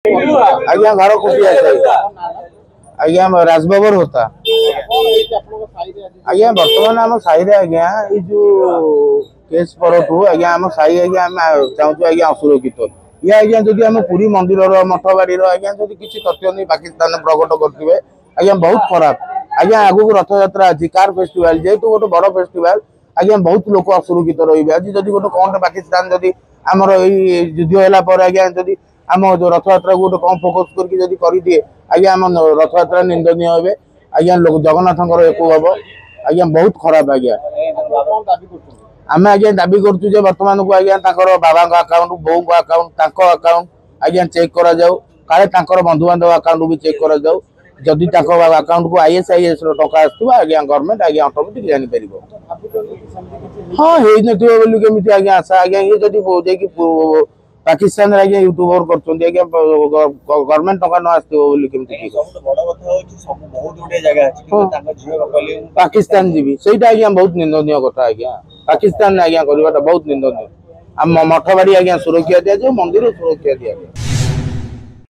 आज्ञा घर कुटिया आज्ञा राजबाबर होता आज्ञा बर्तमान आम साई आज्ञा जो केस परठू आज्ञा आम साई आज्ञा चाहूँ आज्ञा असुरक्षित ये आज्ञा जदि आम पुरी मंदिर मठबाड़ी आज्ञा जदि किसी तथ्य नहीं पाकिस्तान प्रकट करते आज्ञा बहुत खराब आज्ञा आगू रथ यात्रा अच्छी कार फेस्टिवल जेहेतु गोटे बड़ फेस्टिवल आज्ञा बहुत लोक असुरक्षित रही आज जदि गोटे कौन पाकिस्तान जदि आमर युद्ध है आज्ञा जदि आम जो रथ यात्रा गोटे कम फोकस करके आज्ञा आम रथ यात्रा निंदनीय हे आज्ञा जगन्नाथ एक हम आज्ञा बहुत खराब आज्ञा आम आज्ञा दाबी करूँ बर्तमान को आज्ञा बाबा अकाउंट बो अकाउंट अकाउंट आज्ञा चेक करा जाऊ काले बंधु बांधव अकाउंट भी चेक करा जाऊ जदि अकाउंट को ISIS टका आसो आज्ञा गवर्नमेंट आज्ञा ऑटोमेटिक जानी पार हाँ होती आज्ञा आशा आज्ञा ये जब पाकिस्तान आज्ञा यूट्यूबर कर गवर्नमेंट टका न आसमि पाकिस्तान जी सहीटा आज्ञा बहुत निंदनीय कथा आज्ञा पाकिस्तान आज्ञा करवाटा बहुत निंदनीय आम मठबाड़ी आज्ञा सुरक्षा दिया जाए मंदिर सुरक्षा दिया जाए।